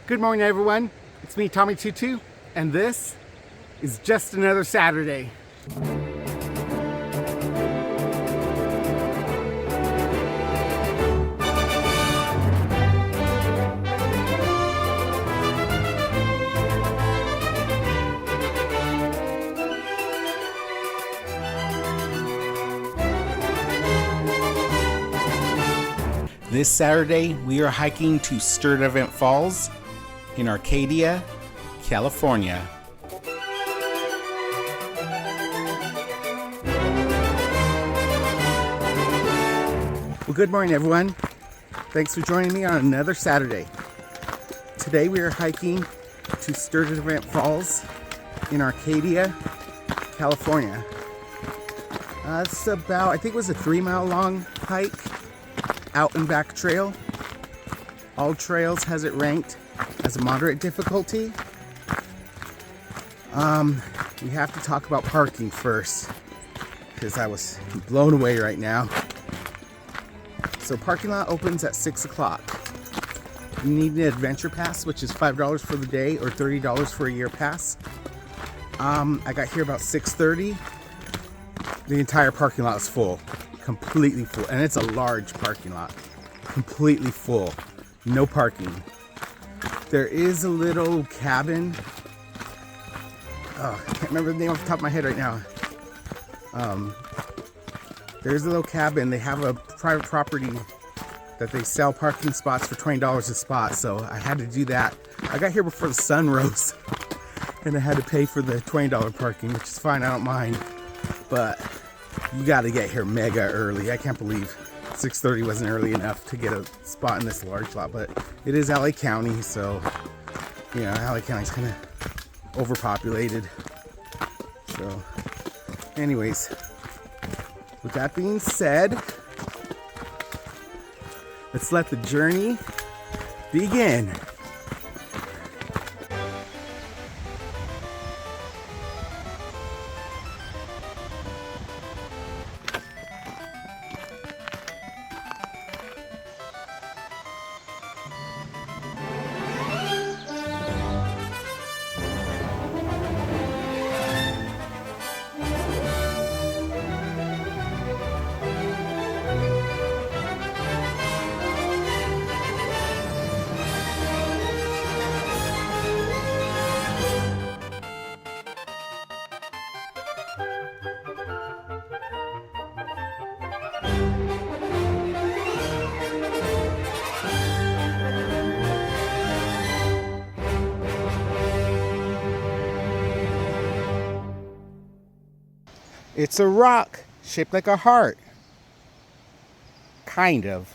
Good morning, everyone. It's me, Tommy Tutu, and this is just another Saturday. This Saturday, we are hiking to Sturtevant Falls in Arcadia, California. Well, good morning, everyone. Thanks for joining me on another Saturday. Today we are hiking to Sturtevant Falls in Arcadia, California. It's about, I think it was a 3-mile long hike, out and back trail. All Trails has it ranked as a moderate difficulty. We have to talk about parking first, because I was blown away right now. So parking lot opens at 6 o'clock. You need an adventure pass, which is $5 for the day or $30 for a year pass. I got here about 6:30. The entire parking lot is full, completely full, and it's a large parking lot, completely full, no parking. There is a little cabin. Oh, I can't remember the name off the top of my head right now. There's a little cabin. They have a private property that they sell parking spots for $20 a spot, so I had to do that. I got here before the sun rose, and I had to pay for the $20 parking, which is fine, I don't mind. But you got to get here mega early. I can't believe 6:30 wasn't early enough to get a spot in this large lot, but it is LA County, so you know, LA County's kind of overpopulated. So anyways, with that being said, let's let the journey begin. It's a rock shaped like a heart. Kind of.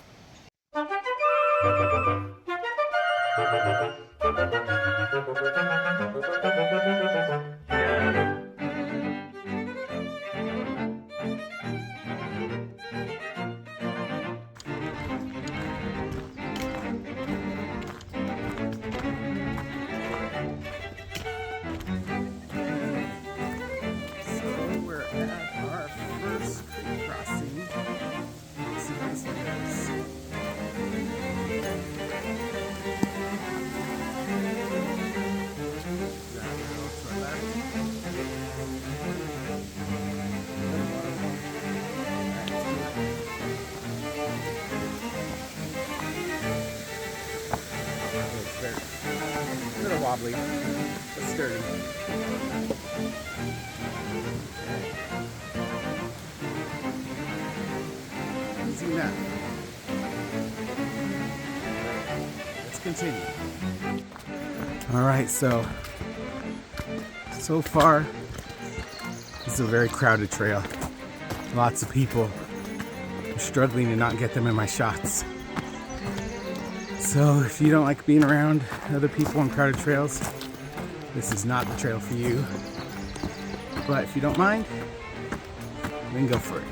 A little wobbly, but sturdy. Easy enough. Let's continue. Alright, so far, this is a very crowded trail. Lots of people. I'm struggling to not get them in my shots. So if you don't like being around other people on crowded trails, this is not the trail for you. But if you don't mind, then go for it.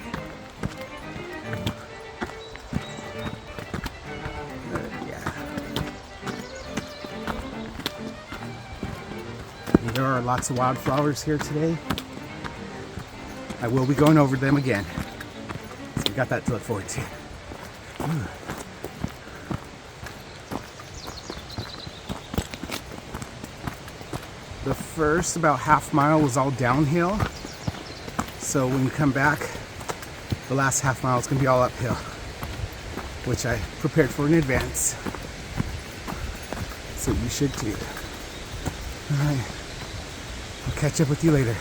Yeah. There are lots of wildflowers here today. I will be going over them again. Let's We got that to look forward to. Ooh. The first about half mile was all downhill. So when you come back, the last half mile is going to be all uphill, which I prepared for in advance. So you should too. All right. I'll catch up with you later.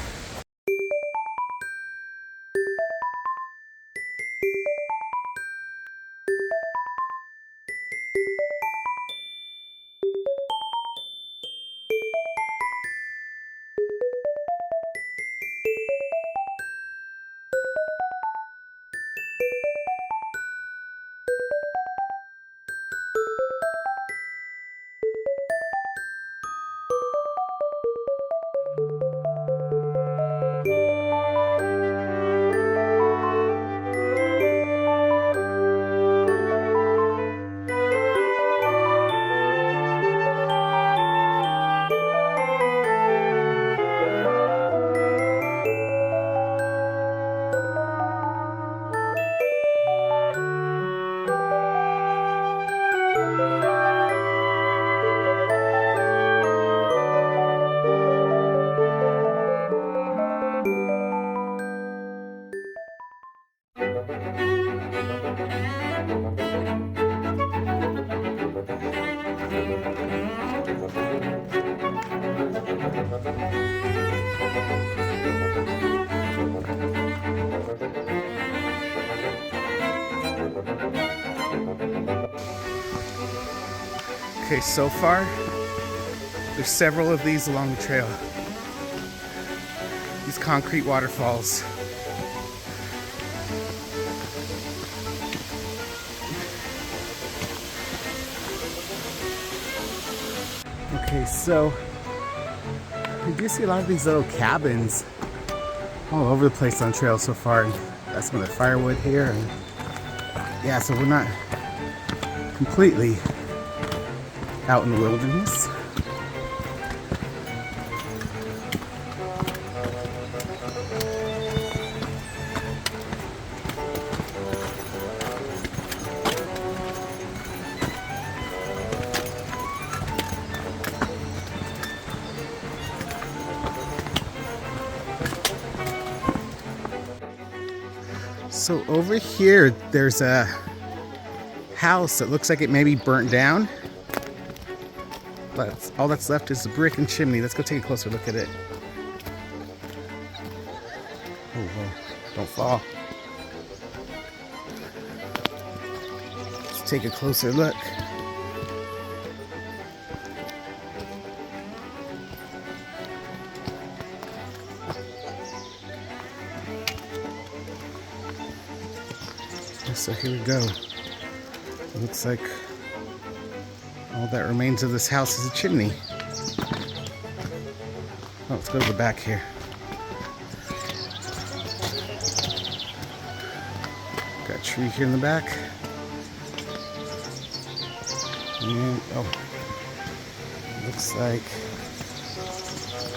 Okay, so far, there's several of these along the trail. These concrete waterfalls. Okay, so we do see a lot of these little cabins all over the place on trail so far. And that's some of the firewood here. And yeah, so we're not completely out in the wilderness. So over here, there's a house that looks like it may be burnt down. But all that's left is the brick and chimney. Let's go take a closer look at it. Oh, whoa. Don't fall. Let's take a closer look. So here we go. It looks like all that remains of this house is a chimney. Oh, let's go to the back here. Got a tree here in the back. And, oh, looks like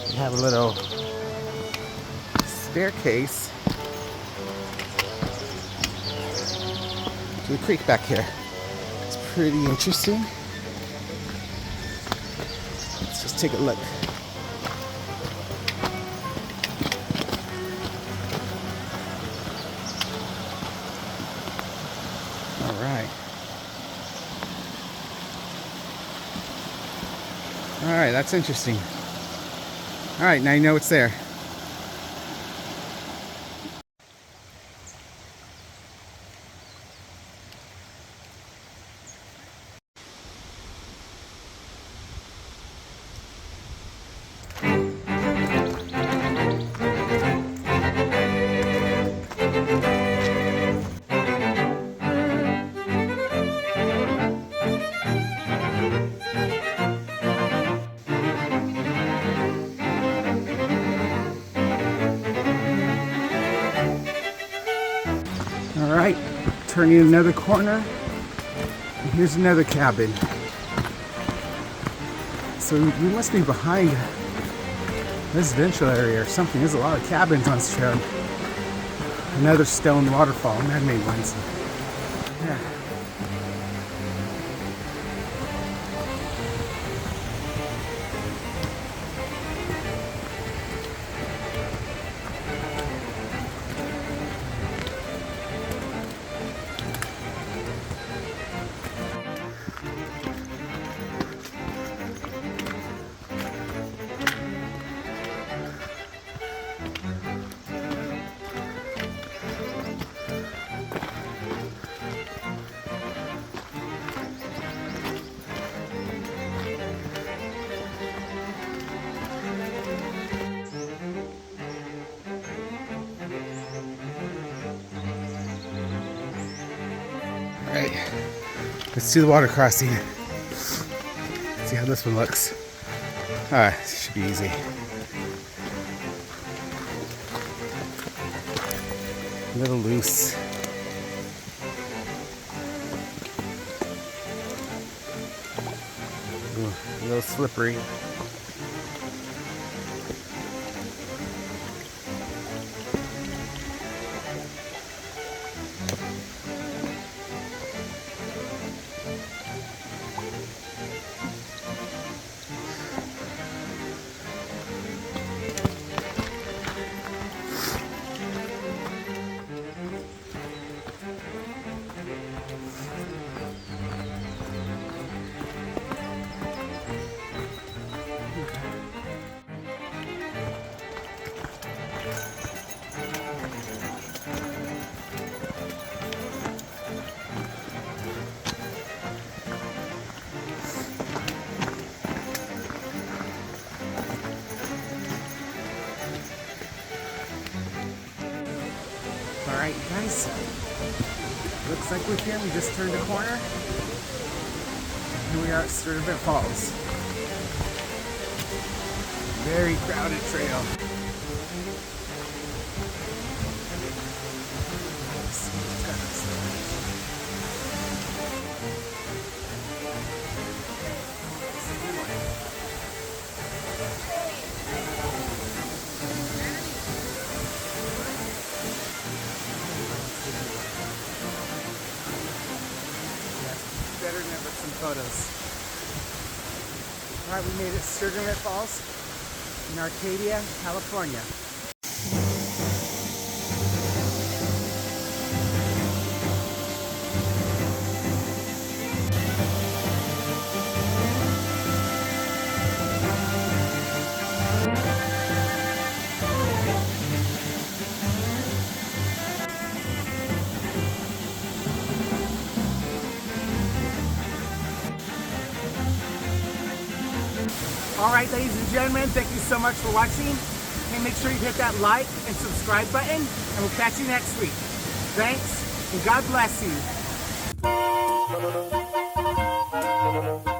we have a little staircase to the creek back here. It's pretty interesting. Let's just take a look. All right. All right, that's interesting. All right, now you know it's there. Alright, turning another corner, and here's another cabin. So we must be behind a residential area or something. There's a lot of cabins on this trail. Another stone waterfall, man-made ones. Yeah. Alright, let's do the water crossing. See how this one looks. Alright, this should be easy. A little loose. Ooh, a little slippery. Alright, you guys, looks like we're here. We just turned a corner. Here we are at Sturtevant Falls. Very crowded trail. Better never some photos. Alright, we made it to Sturtevant Falls in Arcadia, California. Alright, ladies and gentlemen, thank you so much for watching. And make sure you hit that like and subscribe button, and we'll catch you next week. Thanks, and God bless you.